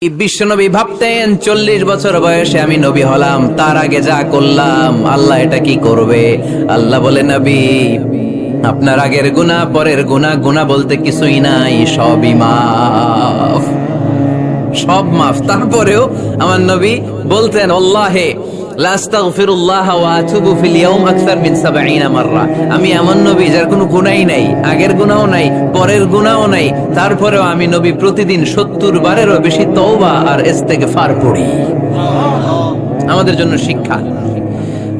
বিশ্বনবী ভাবতেন 40 বছর বয়সে আমি নবী হলাম, তার আগে যা করলাম আল্লাহ এটা কি করবে। আল্লাহ বলে, নবী আপনার আগের গুনাহ পরের গুনাহ, গুনাহ বলতে কিছুই নাই, সবই মাফ, সব মাফ। তারপরেও আমার নবী বলতেন, আল্লাহে লা আস্তাগফিরুল্লাহ ওয়া আতুবু ফিল ইয়াউম আকসার মিন 70 মাররা। আমি এমন নবী যার কোনো গুনাহই নাই, আগের গুনাহও নাই, পরের গুনাহও নাই, তারপরেও আমি নবী প্রতিদিন 70 বারেরও বেশি তওবা আর ইস্তেগফার পড়ি। আমাদের জন্য শিক্ষা।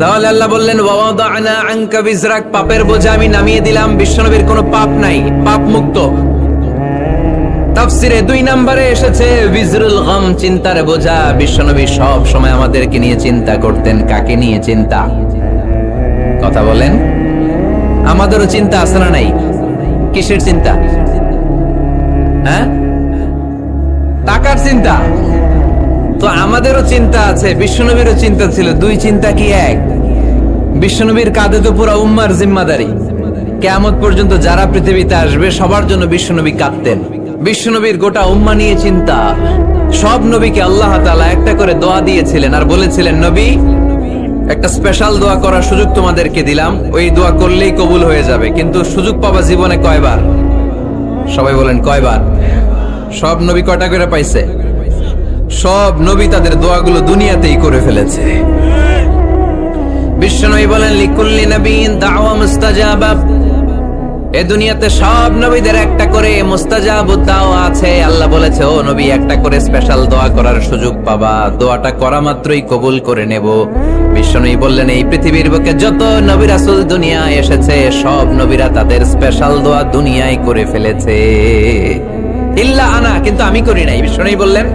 তাহলে আল্লাহ বললেন, ওয়া ওয়াদানা আনকা বিজরাক, পাপের বোঝা আমি নামিয়ে দিলাম। বিশ্বনবীর কোনো পাপ নাই, পাপ মুক্ত। তাফসিরে 2 নম্বরে এসেছে বিজরুল গম, চিন্তার বোঝা। বিশ্বনবী সব সময় আমাদেরকে নিয়ে চিন্তা করতেন। কাকে নিয়ে চিন্তা? কথা বলেন। আমাদেরও চিন্তা আছে না নাই? কিসের চিন্তা? হ্যাঁ, টাকার চিন্তা। তো আমাদেরও চিন্তা আছে, বিশ্বনবীরও চিন্তা ছিল। 2 চিন্তা কি এক? বিশ্বনবীর কাঁধে তো পুরো উম্মার জিম্মাদারি। কিয়ামত পর্যন্ত যারা পৃথিবীতে আসবে সবার জন্য বিশ্বনবী কাঁদতেন। বিশ্বনবীর গোটা উম্মাহ নিয়ে চিন্তা। সব নবীকে আল্লাহ তাআলা একটা করে দোয়া দিয়েছিলেন আর বলেছিলেন, নবী একটা স্পেশাল দোয়া করার সুযোগ তোমাদেরকে দিলাম, ওই দোয়া করলেই কবুল হয়ে যাবে। কিন্তু সুযোগ পাবা জীবনে কয়বার? সবাই বলেন কয়বার? সব নবী কয়টা করে পাইছে? সব নবী তাদের দোয়াগুলো দুনিয়াতেই করে ফেলেছে। বিশ্বনবী বলেন, লিকুল্লি নবিয়্যিন দাওয়া মুস্তাজাবা। এই দুনিয়াতে সব নবীদের একটা করে মুস্তাজাবুদ দাওয়া আছে। আল্লাহ বলেছে, ও নবী একটা করে স্পেশাল দোয়া করার সুযোগ পাবা, দোয়াটা করা মাত্রই কবুল করে নেব। বিশ্বনবী বললেন, এই পৃথিবীর বুকে যত নবী রাসূল দুনিয়ায় এসেছে সব নবীরা তাদের স্পেশাল দোয়া দুনিয়ায় করে ফেলেছে, ইল্লা আনা, কিন্তু আমি করি নাই। বিশ্বনবী বললেন,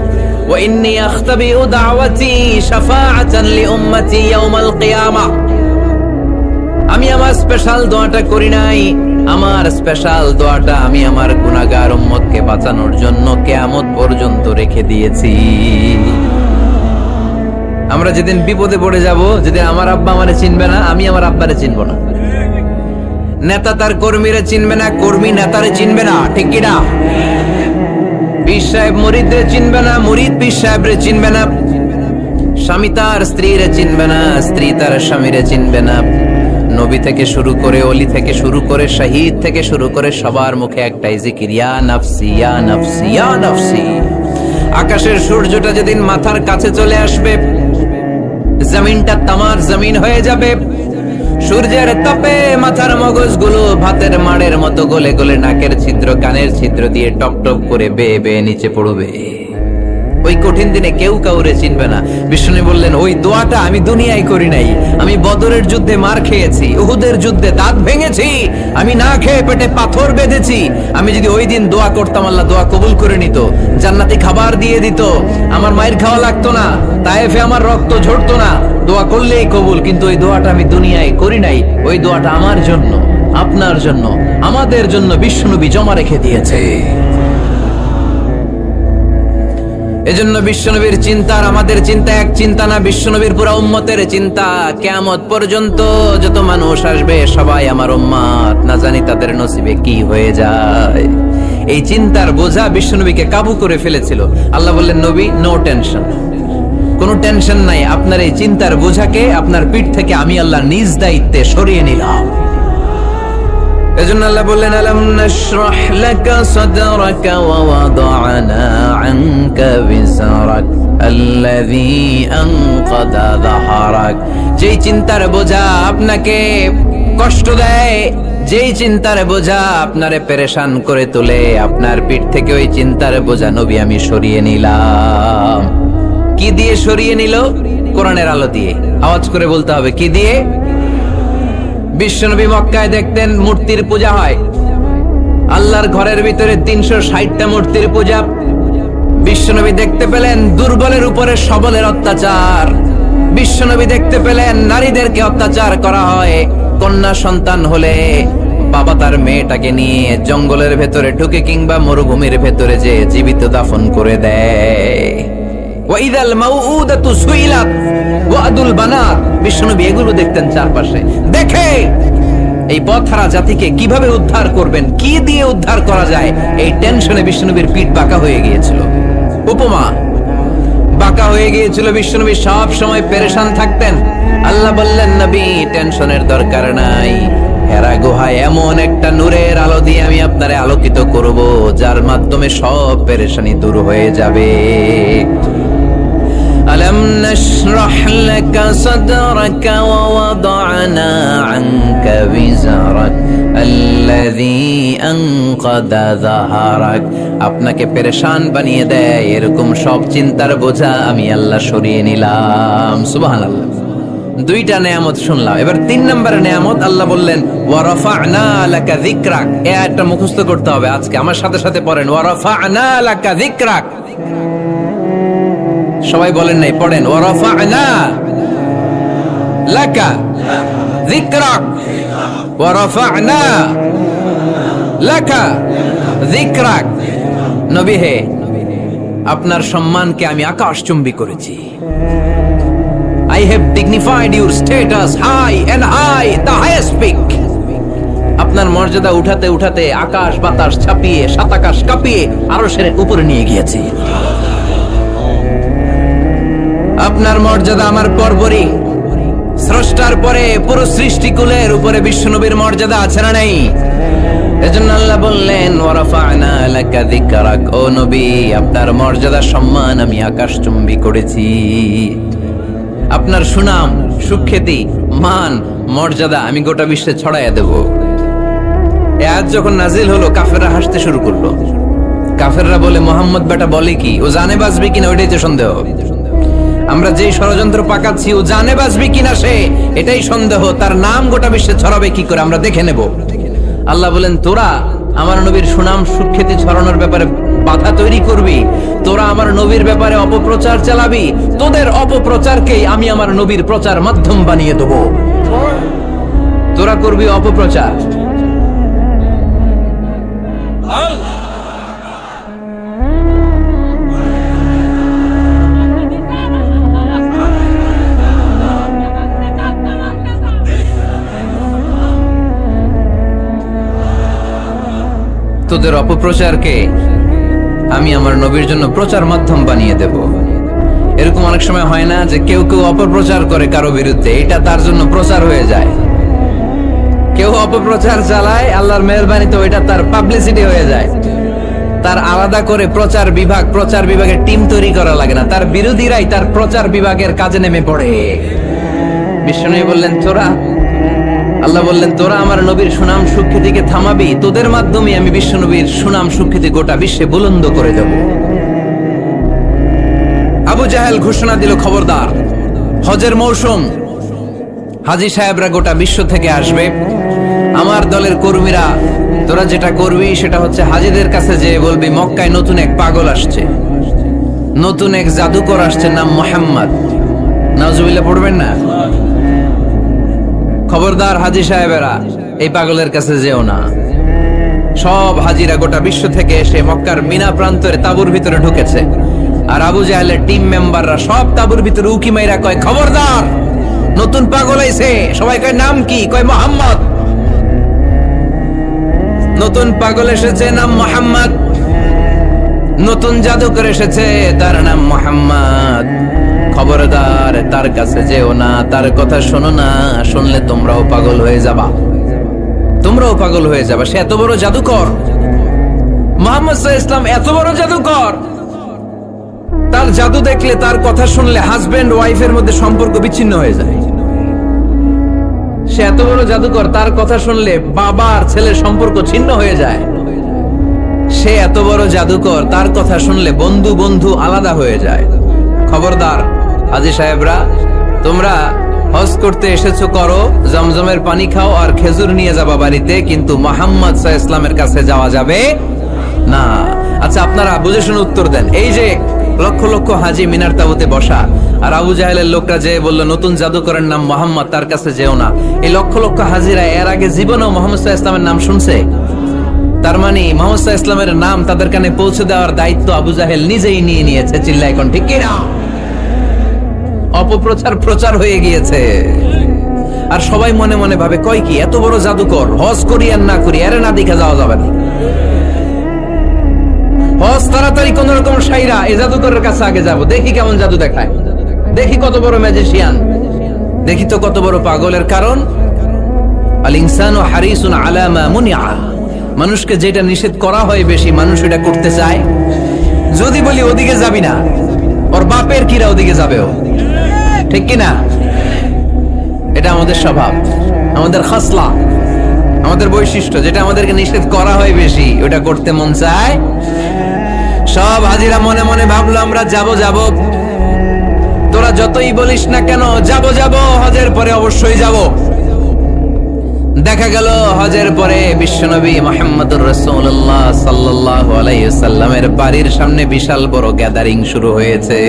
ওয়া ইন্নী আখতাবিউ দাওয়াতি শাফাআতান লি উম্মতি ইয়াউমাল কিয়ামা। আমি আমার স্পেশাল দোয়াটা করি নাই। আমার স্পেশাল দোয়াটা আমি আমার গুনাহগার উম্মতকে বাঁচানোর জন্য কিয়ামত পর্যন্ত রেখে দিয়েছি। আমরা যেদিন বিপদে পড়ে যাব, যেদিন আমার আব্বা আমারে চিনবে না, আমি আমার আব্বারে চিনব না, নেতা তার কর্মীরে চিনবে না, কর্মী নেতারে চিনবে না, ঠিক কি না? পীর সাহেব মুরিদরে চিনবে না, মুরিদ পীর সাহেবরে চিনবে না, স্বামী তার স্ত্রীরে চিনবে না, স্ত্রী তার স্বামীরে চিনবে না। নবী থেকে শুরু করে, ওলি থেকে শুরু করে, শহীদ থেকে শুরু করে সবার মুখে একটাই জিকির, ইয়া নাফসি ইয়া নাফসি ইয়া নাফসি। আকাশের সূর্যটা যেদিন মাথার কাছে চলে আসবে, জমিনটা তামার জমিন হয়ে যাবে। সূর্যের তাপে মাথার মগজগুলো ভাতের মাড়ের মতো গলে গলে নাকের ছিদ্র, কানের ছিদ্র দিয়ে টপ টপ করে বেয়ে বেয়ে নিচে পড়বে। ওই কঠিন দিনে কেউ কাউরে চিনবে না। বিষ্ণু বললেন, ওই দোয়াটা আমি দুনিয়ায় করি নাই। আমি বদরের যুদ্ধে মার খেয়েছি, উহুদের যুদ্ধে দাঁত ভেঙেছি, আমি না খেয়ে পেটে পাথর বেঁধেছি। আমি যদি ওই দিন দোয়া করতাম, আল্লাহ দোয়া কবুল করে নিত, জান্নাতি খাবার দিয়ে দিত, আমার মায়ের খাওয়া লাগতো না, তায়েফে আমার রক্ত ঝরতো না, দোয়া করলেই কবুল। কিন্তু ওই দোয়াটা আমি দুনিয়ায় করি নাই। ওই দোয়াটা আমার জন্য, আপনার জন্য, আমাদের জন্য বিশ্বনবী জমা রেখে দিয়েছে। এজন্য বিশ্বনবীর চিন্তা আর আমাদের চিন্তা এক চিন্তা না। বিশ্বনবীর পুরা উম্মতের চিন্তা, কিয়ামত পর্যন্ত যত মানুষ আসবে সবাই আমার উম্মত, না জানি তাদের নসিবে কি হয়ে যায়। এই চিন্তার বোঝা বিশ্বনবীকে কাবু করে ফেলেছিল। আল্লাহ বললেন, নবী নো টেনশন, কোনো টেনশন নাই। আপনার এই চিন্তার বোঝাকে আপনার পিঠ থেকে আমি আল্লাহ নিজ দায়িত্বে সরিয়ে নিলাম। এজন্য আল্লাহ বললেন, আলাম নাশরাহ লাকা সাদরাকা ওয়া ওয়াদা'না আনকা বিজরাক আল্লাযী আনকাযা যাহরাক। যেই চিন্তার বোঝা আপনাকে কষ্ট দেয়, যেই চিন্তার বোঝা আপনারে পেরেশান করে তোলে, আপনার পিঠ থেকে ওই চিন্তার বোঝা নবী আমি সরিয়ে নিলাম। কি দিয়ে সরিয়ে নিল? কোরআনের আলো দিয়ে। আওয়াজ করে বলতে হবে, কি দিয়ে? বিশ্বনবী মক্কায় দেখতেন মূর্তির পূজা হয়, আল্লাহর ঘরের ভিতরে 360টা মূর্তির পূজা। বিশ্বনবী দেখতে পেলেন দুর্বলের উপরে সবলের অত্যাচার। বিশ্বনবী দেখতে পেলেন নারীদেরকে অত্যাচার করা হয়। কন্যা সন্তান হলে বাবা তার মেয়েটাকে নিয়ে জঙ্গলের ভেতরে ঢুকে কিংবা মরুভূমির ভেতরে যে জীবিত দাফন করে দেয়। ওয়াইদাল মাউউদাতু সুইলাত ওয়াদুল বানাত। বিশ্বনবী এগুলো দেখতেন চারপাশে। দেখে এই পথহারা জাতিকে কিভাবে উদ্ধার করবেন, কি দিয়ে উদ্ধার করা যায়, এই টেনশনে বিশ্বনবীর পিঠ বাঁকা হয়ে গিয়েছিল। উপমা, বাঁকা হয়ে গিয়েছিল, বিশ্বনবী সব সময় পেরেশান থাকতেন। আল্লাহ বললেন, নবী টেনশনের দরকার নাই, হেরা গুহায় এমন একটা নূরের আলো দিয়ে আমি আপনারে আলোকিত করব, যার মাধ্যমে সব পেরেশানি দূর হয়ে যাবে। ألم نشرح لك صدرك ووضعنا عنك وزرك الذي أنقض ظهرك। আপনাকে পেরেশান বানিয়ে দেয় এরকম সব চিন্তার বোঝা আমি আল্লাহ সরিয়ে নিলাম। সুবহানাল্লাহ। দুইটা নেয়ামত শুনলাম, এবার 3 নম্বরের নেয়ামত আল্লাহ বললেন ওয়া রাফা'না লাকা যিকরাক। এই আয়াতটা মুখস্থ করতে হবে আজকে, আমার সাথে সাথে পড়েন ওয়া রাফা'না লাকা যিকরাক। সবাই বলেন নাই, পড়েন ওয়া রাফা'না লাকা যিকরাক ওয়া রাফা'না লাকা যিকরাক। নবী হে, আপনার সম্মানকে আমি আকাশচুম্বী করেছি। I have dignified your status high and high, the highest peak. আপনার মর্যাদা উঠাতে উঠাতে আকাশ বাতাস ছাপিয়ে সাত আকাশ কাঁপিয়ে আরশের উপরে নিয়ে গিয়েছি। আপনার মর্যাদা আমার পরপরই, স্রষ্টার পরে পুরো সৃষ্টিকুলের উপরে বিশ্বনবীর মর্যাদা আছে না নাই? এজন্য আল্লাহ বললেন ওয়া রাফা'না লাকা যিকরাক। ও নবী, আপনার মর্যাদা সম্মান আমি আকাশচুম্বী করেছি। আপনার সুনাম সুখ্যাতি মান মর্যাদা আমি গোটা বিশ্বে ছড়াইয়া দেব। এই আয়াত যখন নাজিল হলো, কাফেররা হাসতে শুরু করলো। কাফেররা বলে, মোহাম্মদ বেটা বলে কি, ও জানে বাঁচবে কিনা ওইটাই তো সন্দেহ। আমরা যেই ষড়যন্ত্র পাকাচ্ছি ও জানে বাঁচবে কিনা সে এটাই সন্দেহ, তার নাম গোটা বিশ্বে ছড়াবে কি করে আমরা দেখে নেব। আল্লাহ বলেন, তোরা আমার নবীর সুনাম সুখ্যাতি ছড়ানোর ব্যাপারে বাধা তৈরি করবি, তোরা আমার নবীর ব্যাপারে অপপ্রচার চালাবি, তোদের অপপ্রচারকেই আমি আমার নবীর প্রচার মাধ্যম বানিয়ে দেব। তোরা করবি অপপ্রচার। তোদের অপপ্রচারকে আমি আমার নবীর জন্য প্রচার মাধ্যম বানিয়ে দেব। এরকম অনেক সময় হয় না যে কেউ কেউ অপপ্রচার করে কারো বিরুদ্ধে, এটা তার জন্য প্রচার হয়ে যায়। কেউ অপপ্রচার চালায়, আল্লাহর মেহেরবানিতে ওইটা তার পাবলিসিটি হয়ে যায়। তার আলাদা করে প্রচার বিভাগের টিম তৈরি করা লাগে না, তার বিরোধীরাই তার প্রচার বিভাগের কাজে নেমে পড়ে। বিষ্ণু বললেন, তোরা, আল্লাহ বললেন, তোরা আমার নবীর সুনাম সুখ্যাতিকে থামাবি, তোদের মাধ্যমে আমি বিশ্ব নবীর সুনাম সুখ্যাতি গোটা বিশ্বে বুলন্দ করে দেব। আবু জাহেল ঘোষণা দিল, খবরদার, হজের মৌসুম, হাজী সাহেবরা গোটা বিশ্ব থেকে আসবে, আমার দলের কর্মীরা তোরা যেটা করবি সেটা হচ্ছে হাজীদের কাছে যেয়ে বলবি মক্কায় নতুন এক পাগল আসছে, নতুন এক জাদুকর আসছে, নাম মুহাম্মদ। নাউজুবিল্লাহ পড়বেন না? খবরদার হাজী সাহেবেরা, এই পাগলের কাছে যেও না। সব হাজিরা গোটা বিশ্ব থেকে এসে মক্কার মিনা প্রান্তরে তাঁবুর ভিতরে ঢুকেছে, আর আবু জাহেলের টিম মেম্বাররা সব তাঁবুর ভিতরে উকি মাইরা কয়, খবরদার, নতুন পাগল আইছে। সবাই কয়, নাম কি? কয়, মুহাম্মদ। নতুন পাগল এসেছে, নাম মুহাম্মদ। নতুন জাদুকর এসেছে, তার নাম মুহাম্মদ। খবরদার, তার কাছে যেও না, তার কথা শোনো না, শুনলে তোমরাও পাগল হয়ে যাবা, তোমরাও পাগল হয়ে যাবা। সে এত বড় জাদুকর, মুহাম্মদ সাল্লাল্লাহু আলাইহি ওয়াসাল্লাম এত বড় জাদুকর, তার জাদু দেখলে, তার কথা শুনলে হাজবেন্ড ওয়াইফের মধ্যে সম্পর্ক বিচ্ছিন্ন হয়ে যায়। সে এত বড় জাদুকর, তার কথা শুনলে বাবা আর ছেলের সম্পর্ক ছিন্ন হয়ে যায়। সে এত বড় জাদুকর, তার কথা শুনলে বন্ধু বন্ধু আলাদা হয়ে যায়। খবরদার হাজী সাহেবরা, তোমরা হজ করতে এসেছো, করো, জমজমের পানি খাও আর খেজুর নিয়ে যাবা বাড়িতে, কিন্তু মুহাম্মদ সাল্লাল্লাহু আলাইহি ওয়াসাল্লামের কাছে যাওয়া যাবে না। আচ্ছা, আপনারা বুঝে শুনে উত্তর দেন। এই যে লক্ষ লক্ষ হাজী মিনার তাবুতে বসা, আর আবু জাহেলের লোকরা যে বলল নতুন জাদুকরের নাম মুহাম্মদ, তার কাছে যেও না, এই লক্ষ লক্ষ হাজীরা এর আগে জীবনেও মুহাম্মদ সাল্লাল্লাহু আলাইহি ওয়াসাল্লামের নাম শুনছে? তার মানে মুহাম্মদ সাল্লাল্লাহু আলাইহি ওয়াসাল্লামের নাম তাদের কানে পৌঁছে দেওয়ার দায়িত্ব আবু জাহেল নিজেই নিয়ে নিয়েছে। চিল্লায় কোন ঠিক কি না? অপপ্রচার প্রচার হয়ে গিয়েছে, আর সবাই মনে মনে ভাবে, কয় কি, এত বড় জাদুকর, হজ করি আর না করি এর না দেখে যাওয়া যাবে না। বস তাড়াতাড়ি কোন রকম সাইরা এই জাদুকরের কাছে আগে যাব, দেখি কেমন জাদু দেখায়, দেখি কত বড় ম্যাজিশিয়ান, দেখি তো কত বড় পাগলের। কারণ আল ইনসানু হারিসুন আলা মা মুনিআ, মানুষকে যেটা নিষেধ করা হয় বেশি মানুষ এটা করতে চায়। যদি বলি ওদিকে যাবি না, ওর বাপের কিরা ওদিকে যাবে ও, ঠিক কি না? এটা আমাদের স্বভাব, আমাদের খাসলা, আমাদের বৈশিষ্ট্য। যেটা আমাদেরকে নিষেধ করা হয় বেশি ওটা করতে মন চায়। সব হাজিরা মনে মনে ভাবলো আমরা যাব যাব, তোরা যতই বলিস না কেন যাব যাব, হজের পরে অবশ্যই যাব। দেখা গেল হজের পরে বিশ্বনবী মুহাম্মদুর রাসূলুল্লাহ সাল্লাল্লাহু আলাইহি ওয়াসাল্লামের বাড়ির সামনে বিশাল বড় গ্যাদারিং শুরু হয়েছে।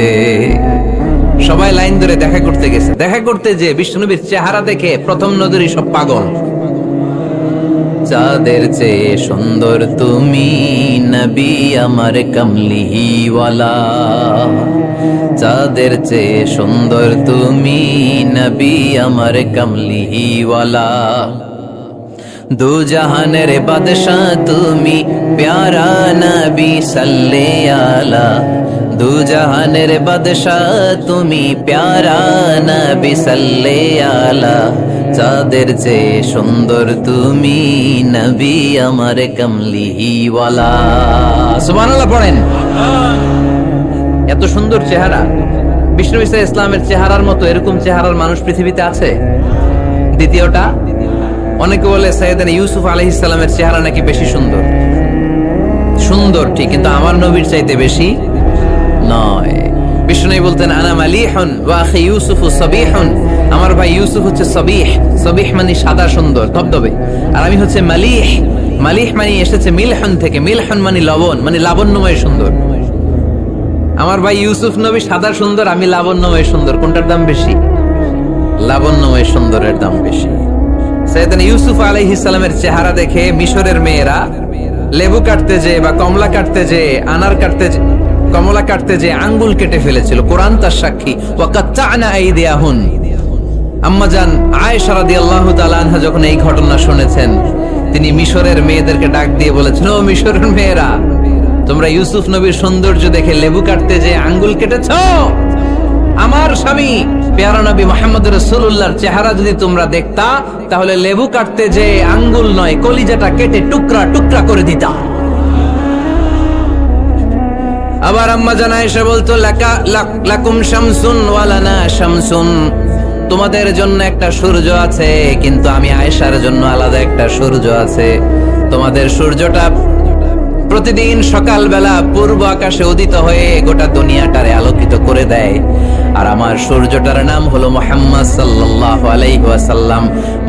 সবাই লাইন ধরে দেখা করতে গেছে। দেখা করতে যে বিশ্বনবীর চেহারা দেখে প্রথম নজরই সব পাগল। চাঁদের চেয়ে সুন্দর তুমি নবী আমার কমলিওয়ালা, চাঁদের চেয়ে সুন্দর তুমি নবী আমার কমলিওয়ালা, দু জাহানের বাদশাহ তুমি প্যারা নবী সাল্লে আলা, দু জাহানের বাদশাহ তুমি প্যারা নবী সাল্লে আলা, চাঁদের চেয়ে সুন্দর তুমি নবী আমার কমলিওয়ালা। সুবহানাল্লাহ পড়েন। এত সুন্দর চেহারা, বিষ্ণু ঈসা ইসলামের চেহারার মতো এরকম চেহারার মানুষ পৃথিবীতে আছে? দ্বিতীয়টা, অনেকে বলে সাইয়েদনা ইউসুফ আলাইহিস সালামের চেহারা নাকি বেশি সুন্দর। সুন্দর ঠিক, কিন্তু আমার নবীর চাইতে বেশি নয়। বিষ্ণু বলতেন আনা মালিহুন ওয়া আখি ইউসুফু সাবিহুন, আমার ভাই ইউসুফ হচ্ছে সাবিহ, সাবিহ মানে সাদা সুন্দর ধবধবে, আর আমি হচ্ছে মালিহ, মালিহ মানে এসেছে মিলহন থেকে, মিলহন মানে লবণ, মানে লাবণ্যময় সুন্দর। আমার ভাই ইউসুফ নবী সাদা সুন্দর, আমি লাবণ্যময় সুন্দর। কোনটার দাম বেশি? লাবণ্যময় সুন্দরের দাম বেশি। সাইয়েদনা ইউসুফ আলাইহিস সালামের চেহারা দেখে মিশরের মেয়েরা লেবু কাটতে যে বা কমলা কাটতে যে, আনার কাটতে যে, কমলা কাটতে যে আঙ্গুল কেটে ফেলেছিল। কোরআন তার সাক্ষী। ওয়া কাত্তা'না আইদিয়াহুন। আম্মাজান আয়েশা রাদিয়াল্লাহু তাআলা আনহা যখন এই ঘটনা শুনেছেন, তিনি মিশরের মেয়েদেরকে ডাক দিয়ে বলেছেন, ও মিশরের মেয়েরা, তোমরা ইউসুফ নবীর সৌন্দর্য দেখে লেবু কাটতে যে আঙ্গুল কেটেছো, আমার স্বামী প্যারা নবী মুহাম্মদ রাসূলুল্লাহর চেহারা যদি তোমরা দেখতা, তাহলে লেবু কাটতে যে আঙ্গুল নয়, কলিজাটা কেটে টুকরা টুকরা করে দিতা। আবার আম্মা জান আয়েশা বলতো, লাকুম শামসুন ওয়া লানা শামসুন, তোমাদের জন্য একটা সূর্য আছে, কিন্তু আমি আয়েশার জন্য আলাদা একটা সূর্য আছে। তোমাদের সূর্যটা প্রতিদিন সকালবেলা পূর্ব আকাশে উদিত হয়ে গোটা দুনিয়াটারে আলোকিত করে দেয়, আর আমার সূর্যটার নাম হলো মুহাম্মদ সাল্লাল্লাহু আলাইহি ওয়াসাল্লাম।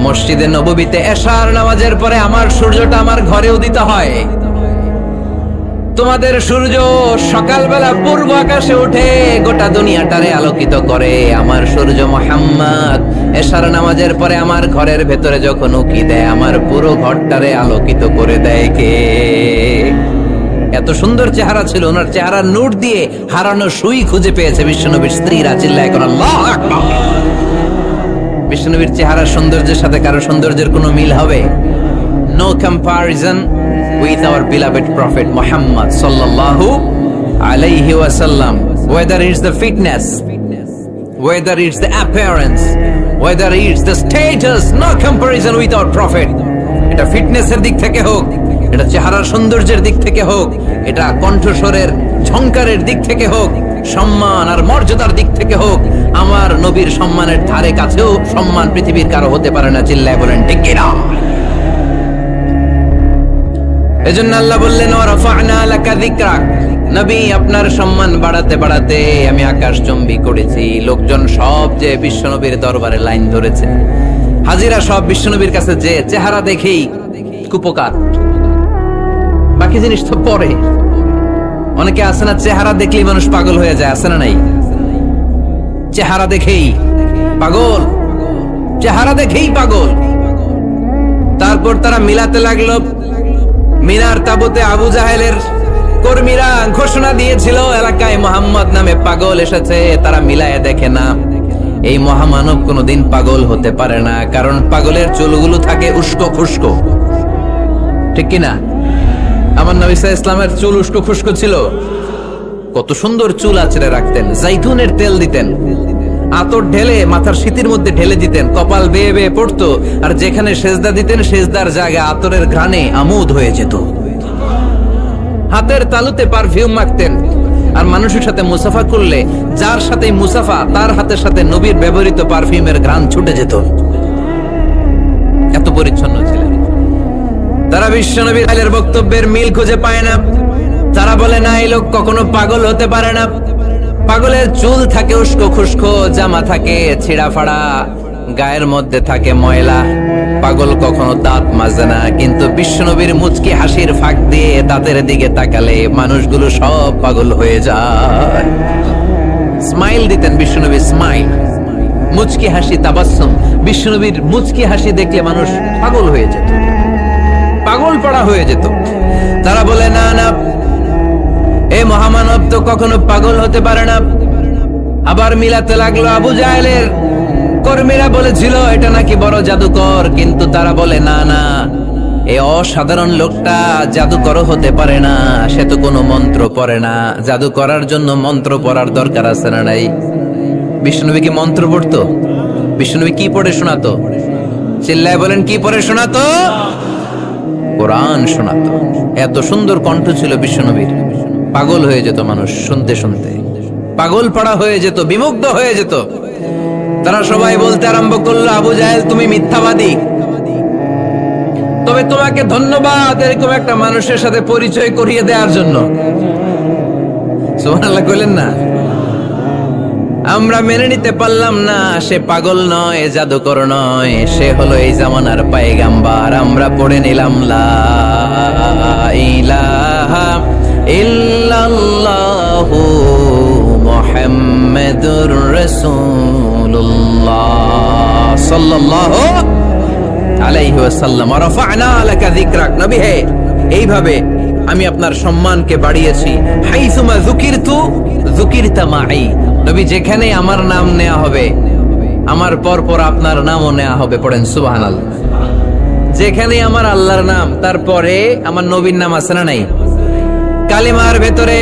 মসজিদে নববীতে এশার নামাজের পরে আমার সূর্যটা আমার ঘরে উদিত হয়। তোমাদের সূর্য সকালবেলা পূর্ব আকাশে উঠে গোটা দুনিয়াটারে আলোকিত করে, আমার সূর্য মুহাম্মদ এশার নামাজের পরে আমার ঘরের ভেতরে যখন উকি দেয়, আমার পুরো ঘরটারে আলোকিত করে দেয় কে? এত সুন্দর চেহারা ছিল, ওনার চেহারার নূর দিয়ে হারানো সুই খুঁজে পেয়েছে বিশ্বনবীর স্ত্রীরা। চিল্লায় কোন আল্লাহু আকবার। বিশ্বনবীর চেহারার সৌন্দর্যের সাথে কারো সৌন্দর্যের কোনো মিল হবে? No comparison with our beloved Prophet Muhammad sallallahu alayhi wasallam. Whether it's the fitness, whether it's the appearance, whether it's the status, no comparison with our Prophet. এটা ফিটনেসের দিক থেকে হোক, এটা চেহারার সৌন্দর্যের দিক থেকে হোক, এটা কণ্ঠস্বরের ঝংকারের দিক থেকে হোক, সম্মান আর মর্যাদার দিক থেকে হোক, আমার নবীর সম্মানের ধারে কাছেও সম্মান পৃথিবীর কারো হতে পারে না। চিল্লায় বলেন ঠিক কি না? এজন্য আল্লাহ বললেন, ওয়া রাফা'না লাকা যিকরাক, নবী আপনার সম্মান বাড়াতে বাড়াতে আমি আকাশচুম্বী করেছি। লোকজন সব যে বিশ্বনবীর দরবারে লাইন ধরেছে, হাজিরা সব বিশ্বনবীর কাছে যে চেহারা দেখেই কুপকার, বাকি জিনিস তো পরে। অনেকে আছে না, চেহারা দেখলেই মানুষ পাগল হয়ে যায়, আছে না নাই? চেহারা দেখেই পাগল, চেহারা দেখেই পাগল। তারপর তারা মিলাতে লাগলো। মিনার তাবুতে আবু জাহেলের কর্মীরা ঘোষণা দিয়েছিল, এলাকায় মোহাম্মদ নামে পাগল এসেছে। তারা মিলায়ে দেখে না, এই মহামানব কোনোদিন পাগল হতে পারে না, কারণ পাগলের চুলগুলো থাকে উস্কো খুস্কো, ঠিক কিনা? আমার নবী সাল্লাল্লাহু আলাইহি ইসলামের চুল উস্কো খুস্কো ছিল, কত সুন্দর চুল আঁচড়ে রাখতেন, জাইতুনের তেল দিতেন, আতর ঢেলে মাথার শীতির মধ্যে ঢেলে দিতেন, কপাল বেয়ে বেয়ে পড়তো, আর যেখানে সেজদা দিতেন সেজদার জায়গা আতরের ঘ্রাণে আমোদ হয়ে যেত। হাতের তালুতে পারফিউম মাখতেন, আর মানুষের সাথে মুসাফা করলে যার সাথে মুসাফা তার হাতের সাথে নবীর ব্যবহৃত পারফিউমের ঘ্রাণ ছুটে যেত। এত পরিচ্ছন্ন ছিলেন তারা। বিশ্ব নবীর আলের বক্তব্যের মিল খুঁজে পায় না। তারা বলে না, এই লোক কখনো পাগল হতে পারে না। পাগলের চুল থাকে উস্কো খুস্কো, জামা থাকে ছিঁড়া ফাড়া, গায়ের মধ্যে থাকে ময়লা। পাগল কখনো দাঁত মাজে না, কিন্তু বিশ্বনবীর মুচকি হাসির ফাঁক দিয়ে দাঁতের দিকে তাকালে মানুষগুলো সব পাগল হয়ে যায়। স্মাইল দিতেন বিশ্বনবী, স্মাইল, মুচকি হাসি, তাবাসসুম। বিশ্বনবীর মুচকি হাসি দেখলে মানুষ পাগল হয়ে যেত, পাগল পড়া হয়ে যেত। তারা বলে না না, এই মহামানব তো কখনো পাগল হতে পারে না। আবার মিলাতে লাগলো আবু জাহেলের কর্মীরা বলেছিল এটা নাকি বড় জাদুকর, কিন্তু তারা বলে না না, এই অসাধারণ লোকটা জাদুকর হতে পারে না, সে তো কোনো মন্ত্র পড়ে না। জাদু করার জন্য মন্ত্র পড়ার দরকার আছে না নাই? বিষ্ণুনবী কি মন্ত্র পড়তো? বিষ্ণুনবী কি পড়ে শোনাতো? চিল্লায় বলেন, কি পড়ে শোনাতো? কোরআন শোনাতো। এত সুন্দর কণ্ঠ ছিল বিশ্বনবীর, পাগল হয়ে যেত মানুষ শুনতে শুনতে, পাগল পড়া হয়ে যেত, বিমুগ্ধ হয়ে যেত। তারা সবাই বলতে আরম্ভ করলো, আবু জাহেল তুমি মিথ্যাবাদী, তবে তোমাকে ধন্যবাদ এরকম একটা মানুষের সাথে পরিচয় করিয়ে দেওয়ার জন্য। সুবহানাল্লাহ কইলেন না? আমরা মেনে নিতে পারলাম না সে পাগল নয়, জাদুকর নয়, সে হলো এই জামানার পয়গাম্বার। আমরা পড়ে নিলাম লা ইলাহা ইল্লাল্লাহু মুহাম্মাদুর রাসূলুল্লাহ সাল্লাল্লাহু আলাইহি ওয়াসাল্লাম। রাফা'না লাকা যিকরাক। নবী হে, এইভাবে আমি আপনার সম্মানকে বাড়িয়েছি। হাইসুমা যুকিরতু যুকিরতা মাই। নবী যেখানে আমার নাম নেওয়া হবে, আমার পর পর আপনার নামও নেওয়া হবে। পড়েন সুবহানাল্লাহ। যেখানে আমার আল্লাহর নাম, তারপরে আমার নবীর নাম আছে না নাই? কালিমার ভেতরে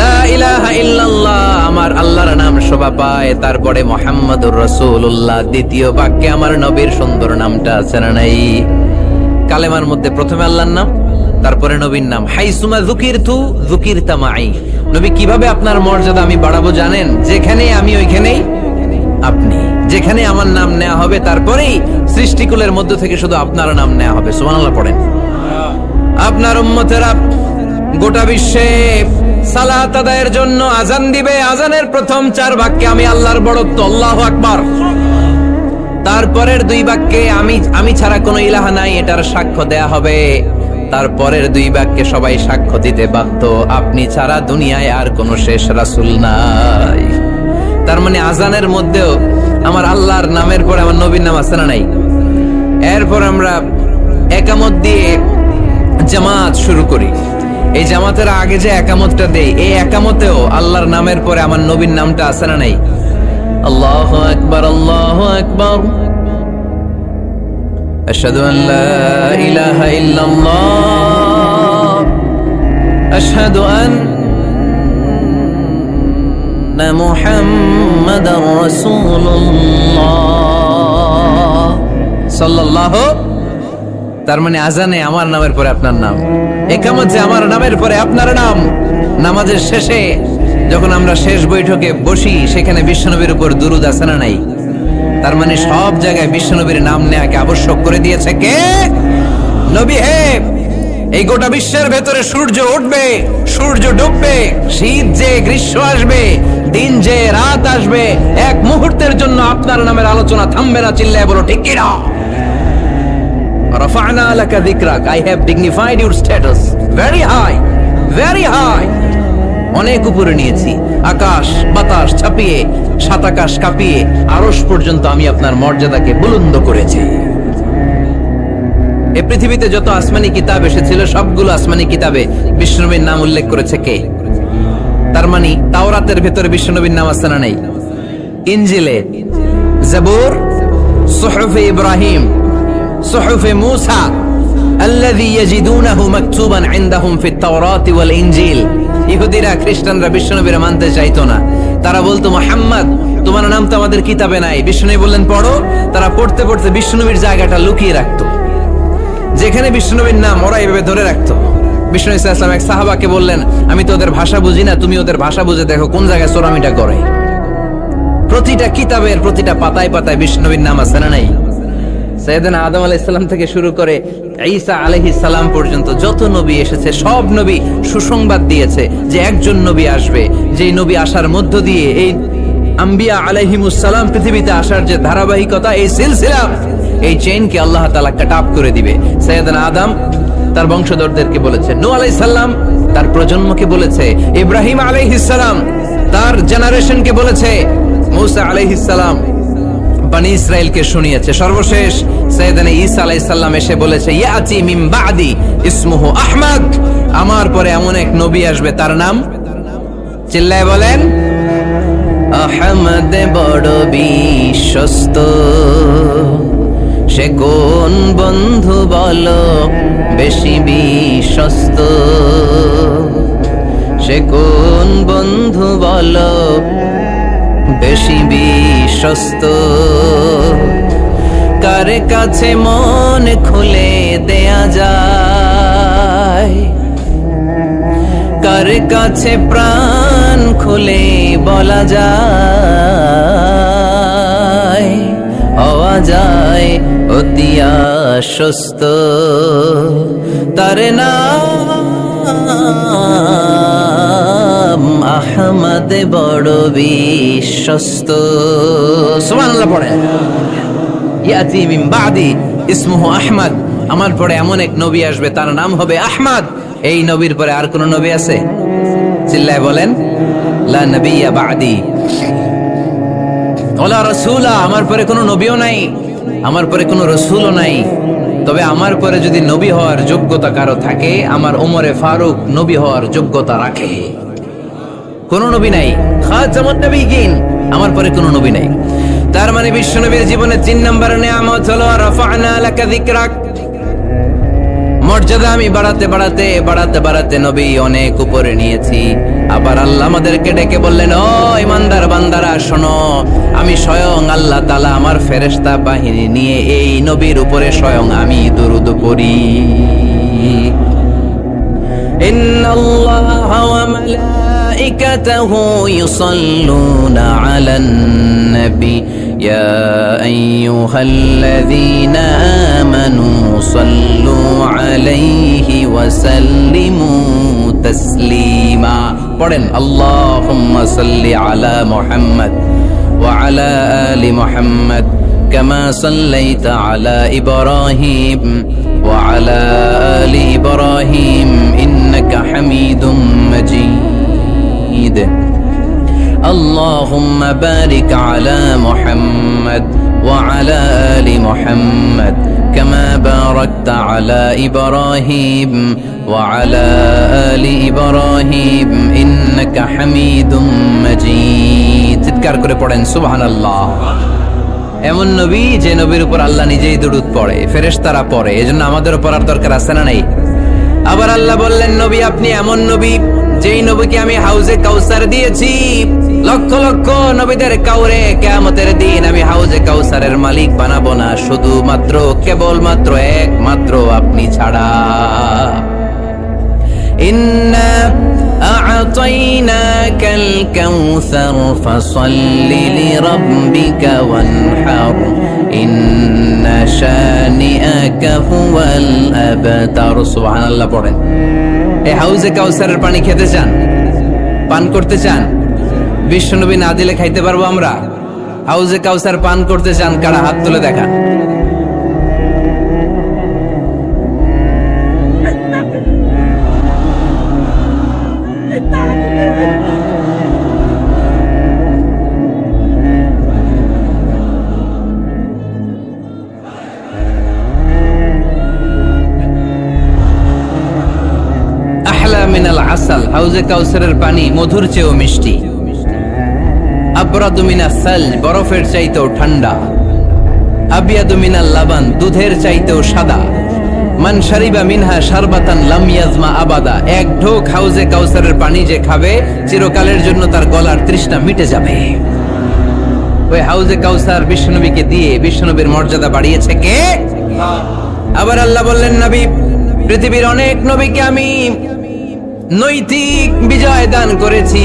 লা ইলাহা ইল্লাল্লাহ আমার আল্লাহর নাম শোভা পায়, তারপরে মুহাম্মাদুর রাসূলুল্লাহ দ্বিতীয় বাক্যে আমার নবীর সুন্দর নামটা আছে না নাই? কালেমার মধ্যে প্রথমে আল্লাহর নাম, তারপরে নবীর নাম। হাইসুমা যুকিরতু যুকিরতা মাই। নবী কিভাবে আপনার মর্যাদা আমি বাড়াবো জানেন? যেখানে আমি ওইখানেই আপনি। যেখানে আমার নাম নেওয়া হবে, তারপরেই সৃষ্টিকুলের মধ্য থেকে শুধু আপনার নাম নেওয়া হবে। সুবহানাল্লাহ পড়েন। আপনার উম্মতেরা গোটা বিশ্বে সালাত আদায়ের জন্য আজান দিবে। আজানের প্রথম 4 বাক্যে আমি আল্লাহর বড়ত্ব, আল্লাহু আকবার। তারপরের 2 বাক্যে আমি ছাড়া কোনো ইলাহা নাই, এটার সাক্ষ্য দেয়া হবে। তারপরের 2 বাক্যে সবাই সাক্ষ্য দিতে বাধ্য, আপনি ছাড়া দুনিয়ায় আর কোনো শেষ রাসূল নাই। তার মানে আজানের মধ্যেও আমার আল্লাহর নামের পরে আমার নবীর নাম আছে না নাই? এরপর আমরা একামত দিয়ে জামাত শুরু করি। এই জামাতের আগে যে একামতটা দেই, এই একামতেও আল্লাহর নামের পরে আমার নবীর নামটা আছে না নাই? আল্লাহু আকবার, আল্লাহু আকবার, আশহাদু আন লা ইলাহা ইল্লাল্লাহ, আশহাদু আন্না মুহাম্মাদার রাসূলুল্লাহ সাল্লাল্লাহু। তার মানে আজানে আমার নামের পরে আপনার নাম, একামতে আমার নামের পরে আপনার নাম। নামাজের শেষে যখন আমরা শেষ বৈঠকে বসি, সেখানে বিশ্বনবীর উপর দুরূদ আছে না নাই? তার মানে সব জায়গায় বিশ্বনবীর নাম নেওয়াকে আবশ্যক করে দিয়েছে কে? নবী হে। এই গোটা বিশ্বের ভেতরে সূর্য উঠবে, সূর্য ডুববে, শীত যে গ্রীষ্ম আসবে, দিন যে রাত আসবে, এক মুহূর্তের জন্য আপনার নামের আলোচনা থামবে না। চিল্লায় বলো ঠিক কিনা? রাফা'না লাকা যিকরাক। I have dignified your status very high, very high. অনেক উপরে নিয়েছি, আকাশ বাতাস ছাপিয়ে, সাত আকাশ কাঁপিয়ে আরশ পর্যন্ত আমি আপনার মর্যাদাকে বুলন্দ করেছি। এই পৃথিবীতে যত আসমানি কিতাব এসেছিল, সবগুলো আসমানি কিতাবে বিশ্বনবীর নাম উল্লেখ করেছে কে? তার মানে তাওরাতের ভেতরে বিশ্বনবীর নাম আছে না নাই? ইনজিলে, জাবুর, সুহুফে ইব্রাহিম, সুহুফে মূসা, আল্লাযী ইয়াজিদুনাহু মাকতুবান ইনদাহুম ফিত তাওরাতি ওয়াল ইনজিল। ইহুদিরা খ্রিস্টানরা বিশ্বনবীরা মানতে চাইতো না। তারা বলতো, মুহাম্মদ তোমার নাম তো আমাদের কিতাবে নাই। বিশ্বনবী বললেন পড়ো। তারা পড়তে পড়তে বিশ্বনবীর জায়গাটা লুকিয়ে রাখতো। যেখানে বিশ্বনবীর নাম ওরা এইভাবে ধরে রাখতো। বিষ্ণু ইসা ইসলাম এক সাহাবাকে বললেন, আমি তো ওদের ভাষা বুঝি না, তুমি ওদের ভাষা বুঝে দেখো কোন জায়গায় চোরামিটা করে। প্রতিটা কিতাবের প্রতিটা পাতায় পাতায় বিষ্ণুনবীর নাম আছে না নাই? সাইয়েদনা আদম আলাইহিস সালাম থেকে শুরু করে ঈসা আলাইহিস সালাম পর্যন্ত যত নবী এসেছে সব নবী সুসংবাদ দিয়েছে যে একজন নবী আসবে, যেই নবী আসার মধ্য দিয়ে এই আম্বিয়া আলাইহিমুস সালাম পৃথিবীতে আসার যে ধারাবাহিকতা, এই সিলসিলা, এই চেইনকে আল্লাহ তাআলা কাট অফ করে দিবে। সাইয়েদনা আদম তার বংশধরদেরকে বলেছে, নূহ আলাইহিস সালাম তার প্রজন্মকে বলেছে, ইব্রাহিম আলাইহিস সালাম তার জেনারেশনকে বলেছে, মূসা আলাইহিস সালাম বনি ইসরাইলকে শুনিয়েছে। সর্বশেষ সাইয়েদনা ঈসা আলাইহিস সালাম এসে বলেছে, ইয়াতি মিন বাদি ইসমুহু আহমদ, আমার পরে এমন এক নবী আসবে তার নাম, চিল্লায় বলেন, আহমদ বড় বিশ্বস্ত। সে কোন বন্ধু বলো বেশি বিশ্বস্ত? সে কোন বন্ধু বলো বেশি বিশ্বস্ত? কার কাছে মন খুলে দেয়া যায়, কার কাছে প্রাণ খুলে বলা যায়, হওয়া যায় অতি আশ্বস্ত। তার নাম আহমদ বড় বিশ্বস্ত। সুবহানাল্লাহ পড়েন। ইয়াতি মিন বাদি ইসমুহু আহমদ, আমার পরে এমন এক নবী আসবে তার নাম হবে আহমদ। এই নবীর পরে আর কোন নবী আছে? চিল্লায় বলেন, লা নবিয়্যা বাদি ওয়ালা রাসূলা, আমার পরে কোনো নবীও নাই, আমার পরে কোনো রাসূলও নাই। তবে আমার পরে যদি নবী হওয়ার যোগ্যতা কারো থাকে, আমার ওমরে ফারুক নবী হওয়ার যোগ্যতা রাখে। কোন নবী নাই, খাতামুন নবিয়্যিন, আমার পরে কোনো নবী নাই। তার মানে বিশ্বনবীর জীবনে 3 নম্বর নিয়ামত হলো রাফা'না লাকা যিকরাক। মর্যাদা আমি বাড়াতে বাড়াতে বাড়াতে বাড়াতে নবী অনেক উপরে নিয়েছি। আবার আল্লাহ আমাদেরকে ডেকে বললেন, ও ইমানদার বান্দারা শোনো, আমি স্বয়ং আল্লাহ তাআলা আমার ফেরেশতা বাহিনী নিয়ে এই নবীর উপরে স্বয়ং আমি দরুদ পড়ি। ইন্নাল্লাহা ওয়া মালাইকাতাহু ইউসাল্লুনা আলান নবী ইয়া আইয়ুহাল্লাযীনা আমানু সাল্লু আলাইহি ওয়া সাল্লিমু তাসলিমা। পড়েন, আল্লাহুম্মা সাল্লি আলা মুহাম্মদ ওয়া আলা আলি মুহাম্মদ কামা সাল্লাইতা আলা ইব্রাহিম ওয়া আলা আলি ইব্রাহিম ইন্নাকা হামিদুম মাজিদ। আল্লাহুম্মা বারিক আলা মুহাম্মদ ওয়া আলা আলি মুহাম্মদ কামা বারাকতা আলা ইব্রাহিম ওয়া আলা আলি ইব্রাহিম ইন্নাকা হামিদুম মাজিদ। চিৎকার করে পড়েন সুবহানাল্লাহ। এমন নবী যে নবীর উপর আল্লাহ নিজেই দরুদ পড়ে, ফেরেশতারা পড়ে, এজন্য আমাদেরও পড়ার দরকার আছে না নাই? আবার আল্লাহ বললেন, নবী আপনি এমন নবী যেই নবীকে আমি হাউজে কাউসার দিয়েছি। লক্ষ লক্ষ নবীদের কাউরে কিয়ামতের দিন আমি হাউজে কাউসারের মালিক বানাবো না, শুধুমাত্র কেবলমাত্র একমাত্র আপনি ছাড়া। ইন্না আ'তাইনাকাল কাউসার ফাসাল্লি লিরাব্বিকা ওয়ানহার ইন্না শানিআকা হুয়াল আবতার। সুবহানাল্লাহ পড়েন। এই হাউজে কাউসারের পানি খেতে চান, পান করতে চান? বিশ্বনবী না দিলে খাইতে পারবো আমরা? হাউজে কাউসার পান করতে চান কারা? হাত তুলে দেখান। আহলা মিনাল আসাল, হাউজে কাউসারের পানি মধুর চেয়েও মিষ্টি। আবরাদু মিনাস সালজ, বরফের চাইতেও ঠান্ডা। আবিয়াদু মিনাল লাবান, দুধের চাইতেও সাদা। মান শারিবা মিনহা শারবাতান লাম ইয়াজমা আবাদা, এক ঢোক হাউজে কাউসারের পানি যে খাবে চিরকালের জন্য তার গলার তৃষ্ণা মিটে যাবে। ওই হাউজে কাউসার বিশ্বনবীকে দিয়ে বিশ্বনবীর মর্যাদা বাড়িয়েছে কে? আবার আল্লাহ বললেন, নবী, পৃথিবীর অনেক নবীকে আমি নৈতিক বিজয় দান করেছি,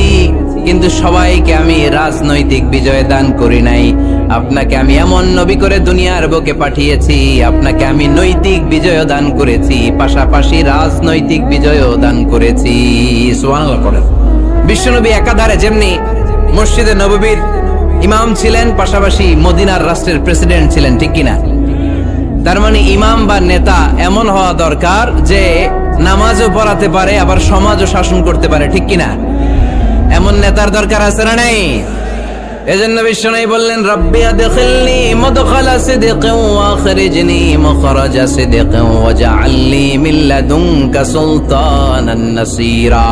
কিন্তু সবাইকে আমি রাজনৈতিক বিজয় দান করি নাই। আপনাকে আমি এমন নবী করে দুনিয়ার বুকে পাঠিয়েছি, আপনাকে আমি নৈতিক বিজয় দান করেছি, পাশাপাশি রাজনৈতিক বিজয় দান করেছি। সুবহানাল্লাহ পড়েন। বিশ্বনবী একাধারে যেমনি মসজিদে নববীর ইমাম ছিলেন, পাশাপাশি মদিনার রাষ্ট্রের প্রেসিডেন্ট ছিলেন, ঠিক কিনা? তার মানে ইমাম বা নেতা এমন হওয়া দরকার যে নামাজও পড়াতে পারে, আবার সমাজও শাসন করতে পারে, ঠিক কিনা? এমন নেতার দরকার আছে না নাই? এজন্য বিশ্বনবী বললেন, রব্বি আদখিলনি মুদখালা সিদকিন ওয়া আখরিজনি মুখরাজা সিদকিন ওয়াজআলনি মিন লাদুনকা সুলতানান নাসীরা।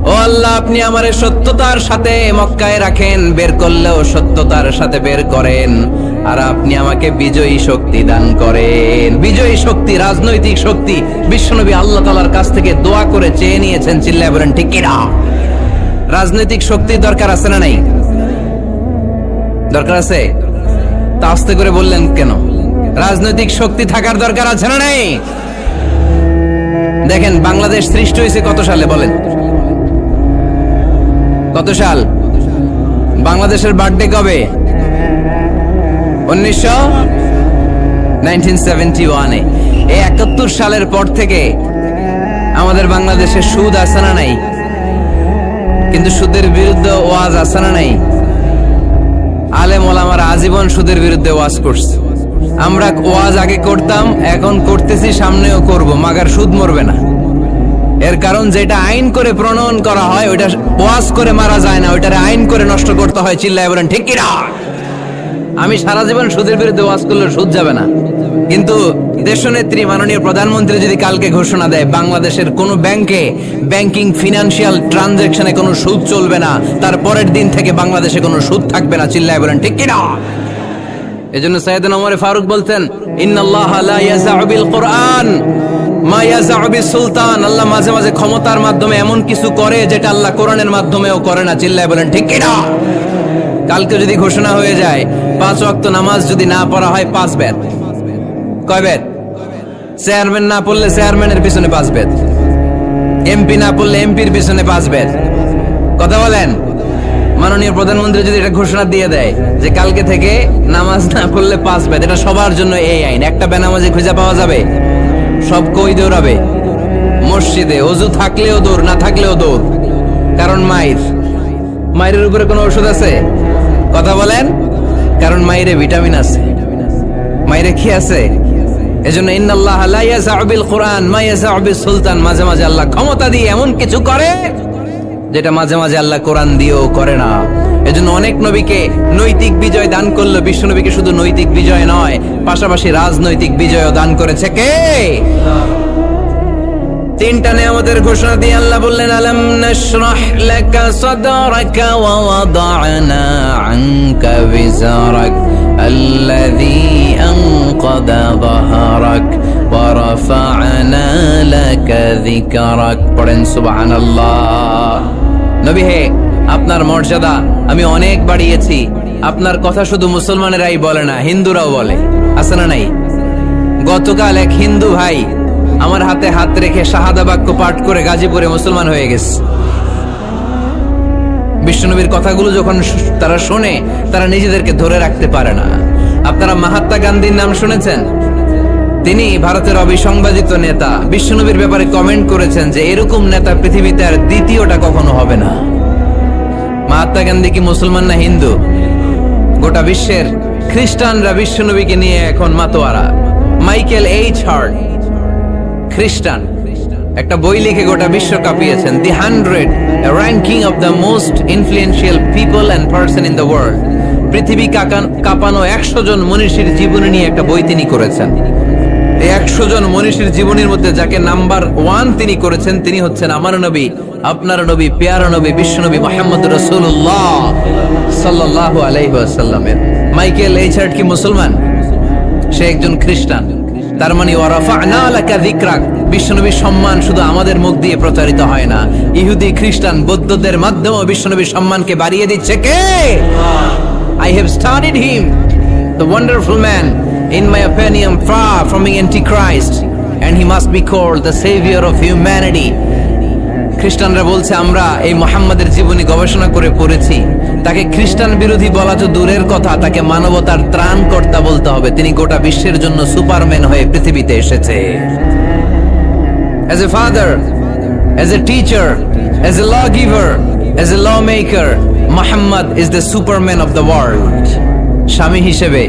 ও আল্লাহ, আপনি আমারে সত্যতার সাথে মক্কায় রাখেন, বের করলেও সত্যতার সাথে বের করেন, আর আপনি আমাকে বিজয়ী শক্তি দান করেন। বিজয়ী শক্তি, রাজনৈতিক শক্তি বিশ্বনবী আল্লাহ তাআলার কাছ থেকে দোয়া করে চেয়ে নিয়েছেন। চিল্লায় বলেন ঠিক কিনা? রাজনৈতিক শক্তির দরকার আছে না নাই? দরকার আছে। তা আস্তে করে বললেন কেন? রাজনৈতিক শক্তি থাকার দরকার আছে না নাই? দেখেন, বাংলাদেশ সৃষ্টি হয়েছে কত সালে বলেন? কত সাল? বাংলাদেশের বার্থডে কবে? 1971-এ। এই 71 সালের পর থেকে আমাদের বাংলাদেশে সুদ আছে না নাই? কিন্তু সুদের বিরুদ্ধে ওয়াজ আছে না নাই? আলেম ওলামারা আজীবন সুদের বিরুদ্ধে ওয়াজ করছে। আমরা ওয়াজ আগে করতাম, এখন করতেছি, সামনেও করব, মাগার সুদ মরবে না। এর কারণ যেটা আইন করে প্রণয়ন করা হয় ওইটা ওয়াজ করে মারা যায় না, ওইটারে আইন করে নষ্ট করতে হয়। চিল্লায় বলেন ঠিক কিনা? আমি সারা জীবন সুদের বিরুদ্ধে ওয়াজ করলে সুদ যাবে না, কিন্তু দেশনেত্রী মাননীয় প্রধানমন্ত্রী যদি কালকে ঘোষণা দেয় বাংলাদেশের কোন ব্যাংকে ব্যাংকিং ফিনান্সিয়াল ট্রানজাকশনে কোনো সুদ চলবে না, তার পরের দিন থেকে বাংলাদেশে কোনো সুদ থাকবে না। চিল্লায় বলেন ঠিক কিনা? এজন্য সাইয়েদনা ওমর ফারুক বলতেন, ইন্নাল্লাহা লা ইয়াযাউ বিল কুরআন মা ইয়াযাউ বিস সুলতান। আল্লাহ মাঝে মাঝে ক্ষমতার মাধ্যমে এমন কিছু করে যেটা আল্লাহ কোরআনের মাধ্যমেও করে না। চিল্লায় বলেন ঠিক কিনা? কালকে যদি ঘোষণা হয়ে যায় 5 ওয়াক্ত নামাজ যদি না পড়া হয় 5 বেদ। কয় বেদ? চেয়ারম্যান না পড়লে চেয়ারম্যানের পিছনে 5 বেদ, এমপি না পড়লে এমপির পিছনে 5 বেদ। কথা বলেন। মাননীয় প্রধানমন্ত্রী যদি এটা ঘোষণা দিয়ে দেয় যে কালকে থেকে নামাজ না পড়লে 5 বেদ, এটা সবার জন্য এই আইন। একটা বেনামাজি খুঁজে পাওয়া যাবে? সব কই দৌড়াবে? মসজিদে ওযু থাকলেও দৌড়, না থাকলেও দৌড়। কারণ মায়ের উপরে কোনো ওষুধ আছে? কথা বলেন। কারণ মায়েরে ভিটামিন আছে, মায়েরে কি আছে? এজন্য ইন্নাল্লাহা লা ইয়াযাউ বিল কুরআন মা ইয়াযাউ বিস সুলতান। মাঝে মাঝে আল্লাহ ক্ষমতা দিয়ে এমন কিছু করে যেটা মাঝে মাঝে আল্লাহ কোরআন দিয়েও করে না। এজন্য অনেক নবীকে নৈতিক বিজয় দান করলো। বিশ্ব নবীকে শুধু নৈতিক বিজয় নয়, পাশাপাশি রাজনৈতিক বিজয়ও দান করেছে কে? তিনটা নিয়ামতের ঘোষণা দিয়ে আল্লাহ বললেন, আলাম নাশরাহ লাকা সাদরাকা ওয়া ওয়াদা'না আনকা বিজরাক আল্লাযী আনকাদা যাহরাক ওয়া রাফা'না লাকা যিকরাক। পড়েন সুবহানাল্লাহ। নবী হে, আপনার মর্যাদা আমি অনেক বাড়িয়েছি। আপনার কথা শুধু মুসলমানেরাই বলে না, হিন্দুরাও বলে। আছে না নাই? গতকাল এক হিন্দু ভাই আমার হাতে হাত রেখে শাহাদা বাক্য পাঠ করে গাজীপুরে মুসলমান হয়ে গেছে। বিশ্বনবীর কথাগুলো যখন তারা শোনে, তারা নিজেদেরকে ধরে রাখতে পারে না। আপনারা মহাত্মা গান্ধীর নাম শুনেছেন? তিনি ভারতের অবিসংবাদিত নেতা। বিশ্বনবীর ব্যাপারে কমেন্ট করেছেন যে এরকম নেতা পৃথিবীতে আর দ্বিতীয়টা কখনো হবে না। মহাত্মা গান্ধী কি মুসলমান না হিন্দু? গোটা বিশ্বের খ্রিস্টানরা বিশ্বনবীকে নিয়ে এখন মাতোয়ারা। মাইকেল এইচ হার্ট খ্রিস্টান, একটা বই লিখে গোটা বিশ্ব কাঁপিয়েছেন, দি 100 ranking of the most influential people and person in the world. পৃথিবী কাঁপানো 100 জন মনীষীর জীবনী নিয়ে একটা বই তিনি করেছেন। এই 100 জন মনীষীর জীবনীর মধ্যে যাকে নাম্বার 1 তিনি করেছেন, তিনি হচ্ছেন আমার নবী, আপনার নবী, পেয়ারা নবী, বিশ্বনবী মুহাম্মদ রাসূলুল্লাহ সাল্লাল্লাহু আলাইহি ওয়াসাল্লামের। মাইকেল এইচ হার্ট কি মুসলমান? সে একজন খ্রিস্টান। তার মানে ওয়ারাফা'না লাকা যিকরাক, বিশ্বনবীর সম্মান শুধু আমাদের মুখ দিয়ে প্রচারিত হয় না, ইহুদি খ্রিস্টান বৌদ্ধদের মাধ্যমেও বিশ্বনবীর সম্মানকে বাড়িয়ে দিচ্ছে কে? I have studied him, the wonderful man, in my opinion far from being antichrist, and he must be called the savior of humanity. খ্রিস্টানরা বলছে আমরা এই মুহাম্মাদের জীবনী গবেষণা করে পড়েছি, তাকে খ্রিস্টান বিরোধী বলা তো দূরের কথা, তাকে মানবতার ত্রাণকর্তা বলতে হবে। তিনি গোটা বিশ্বের জন্য সুপারম্যান হয়ে পৃথিবীতে এসেছে। As a father, as a teacher, as a lawgiver, as a lawmaker, Muhammad is the superman of the world. স্বামী হিসেবে,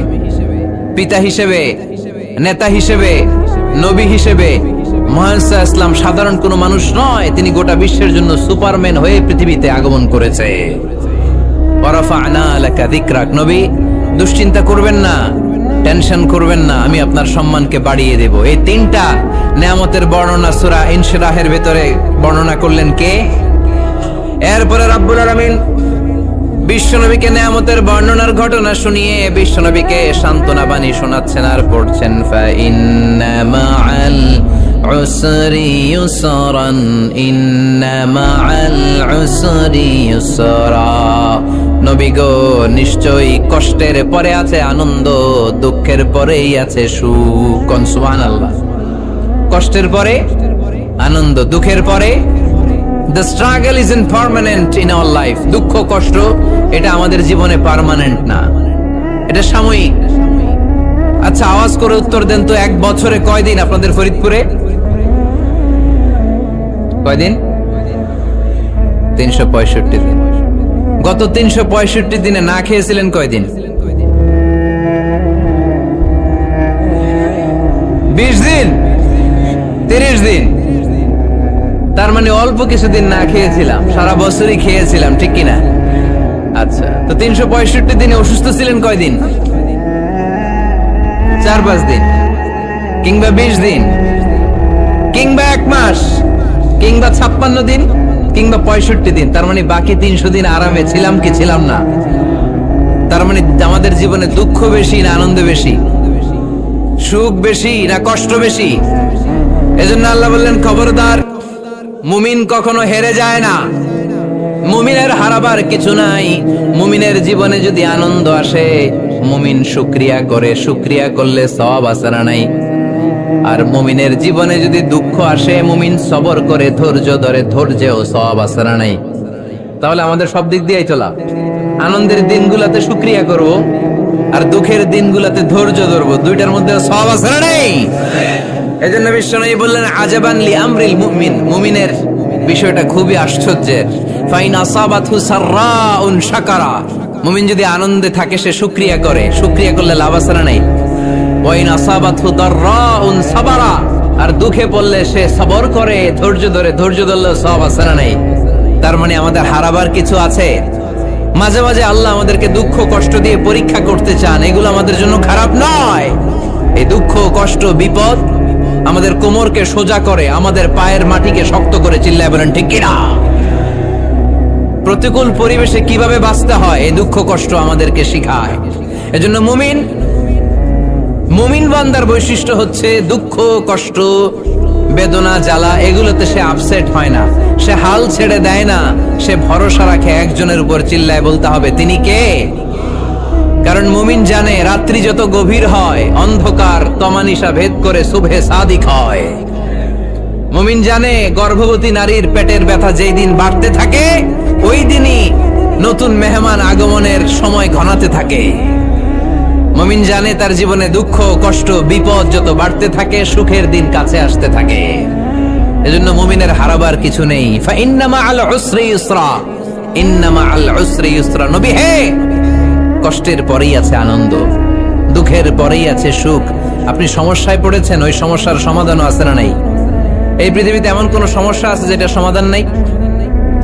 পিতা হিসেবে, নেতা হিসেবে, নবী হিসেবে মুহাম্মদ ইসলাম সাধারণ কোনো মানুষ নয়, তিনি গোটা বিশ্বের জন্য সুপারম্যান হয়ে পৃথিবীতে আগমন করেছে। ওয়ারাফা'না লাকা যিকরাক, নবী দুশ্চিন্তা করবেন না, টেনশন করবেন না, আমি আপনার সম্মানকে বাড়িয়ে দেব। এই তিনটা নিয়ামতের বর্ণনা সূরা ইনশিরাহের ভিতরে বর্ণনা করলেন কে? এরপরে রাব্বুল আলামিন বিশ্বনবীকে নিয়ামতের বর্ণনার ঘটনা শুনিয়ে বিশ্বনবীকে সান্ত্বনা বাণী শোনাচ্ছেন আর পড়ছেন ফাইন্না মাআল উসরি ইউসরান ইন্না মাআল উসরি ইউসরা। নবী গো, নিশ্চয়ই কষ্টের পরে আছে আনন্দ, দুঃখের পরেই আছে সুখ। সুবহানাল্লাহ। কষ্টের পরে আনন্দ, দুঃখের পরে The struggle isn't permanent in our life. দুঃখ কষ্ট এটা আমাদের জীবনে পার্মানেন্ট না, এটা সাময়িক। আচ্ছা আওয়াজ করে উত্তর দেন তো, এক বছরে কয়দিন আপনাদের ফরিদপুরে? কয়দিন? 365 দিন। গত 365 দিনে না খেয়েছিলেন কয়দিন? 20 দিন, 30 দিন। তার মানে অল্প কিছুদিন না খেয়েছিলাম, সারা বছরই খেয়েছিলাম, ঠিক কিনা? আচ্ছা, তো 365 দিনে অসুস্থ ছিলেন কয়দিন? 4-5 দিন, কিংবা 20 দিন, কিংবা 1 মাস, কিংবা 56 দিন, কিংবা 65 দিন। তার মানে বাকি 300 দিন আরামে ছিলাম কি ছিলাম না? তার মানে আমাদের জীবনে দুঃখ বেশি না আনন্দ বেশি? সুখ বেশি না কষ্ট বেশি? এজন্য আল্লাহ বললেন খবরদার, মুমিন কখনো হেরে যায় না, মুমিনের হারাবার কিছু নাই। মুমিনের জীবনে যদি আনন্দ আসে, মুমিন শুকরিয়া করে, শুকরিয়া করলে সওয়াব আছে না নাই? আর মুমিনের জীবনে যদি দুঃখ আসে, মুমিন সবর করে, ধৈর্য ধরে, ধৈর্যেও সওয়াব আছে না নাই? তাহলে আমাদের সব দিক দিয়েই চলা, আনন্দের দিনগুলোতে শুকরিয়া করব, আর দুঃখের দিনগুলোতে ধৈর্য ধরবো, দুইটার মধ্যে সওয়াব আছে না নাই? এজন্য বিশ্বনবী বললেন আজাবান লি আমরিল মুমিন, মুমিনের বিষয়টা খুবই আশ্চর্যের। ফাইন আসাবাতহু সাররাউন শাকারা, মুমিন যদি আনন্দে থাকে সে শুকরিয়া করে, শুকরিয়া করলে লাভ আছে না নাই? ওয়াইন আসাবাতহু দাররাউন সাবারা, আর দুঃখে পড়লে সে সবর করে, ধৈর্য ধরে, ধৈর্য ধরলে সওয়াব আছে না নাই? তার মানে আমাদের হারাবার কিছু আছে। মাঝে মাঝে আল্লাহ আমাদেরকে দুঃখ কষ্ট দিয়ে পরীক্ষা করতে চান, এগুলো আমাদের জন্য খারাপ নয়। এই দুঃখ কষ্ট বিপদ আমাদের কোমরকে সোজা করে, আমাদের পায়ের মাটিকে শক্ত করে, চিল্লায় বলেন ঠিক কিনা? প্রতিকূল পরিবেশে কিভাবে বাঁচতে হয় এই দুঃখ কষ্ট আমাদেরকে শিখায়। এজন্য মুমিন বান্দার বৈশিষ্ট্য হচ্ছে দুঃখ কষ্ট বেদনা জ্বালা এগুলোতে সে আপসেট হয় না, সে হাল ছেড়ে দেয় না, সে ভরসা রাখে একজনের উপর। চিল্লায় বলতে হবে তিনি কে? কারণ মুমিন জানে রাত্রি যত গভীর হয়, অন্ধকার তমানিসা ভেদ করে শুভে সাদিক হয়। মুমিন জানে গর্ভবতী নারীর পেটের ব্যথা যেই দিন বাড়তে থাকে, ওই দিনই নতুন মেহমান আগমনের সময় ঘনাতে থাকে। মুমিন জানে তার জীবনে দুঃখ কষ্ট বিপদ যত বাড়তে থাকে, সুখের দিন কাছে আসতে থাকে। এজন্য মুমিনের হারাবার কিছু নেই। ফাইন্না মাআল উসরি ইউসরা, ইন্না মাআল উসরি ইউসরা। নবী হে, কষ্টের পরেই আছে আনন্দ, দুঃখের পরেই আছে সুখ। আপনি সমস্যায় পড়েছেন, ওই সমস্যার সমাধানও আছে না নাই? এই পৃথিবীতে এমন কোন সমস্যা আছে যেটা সমাধান নাই?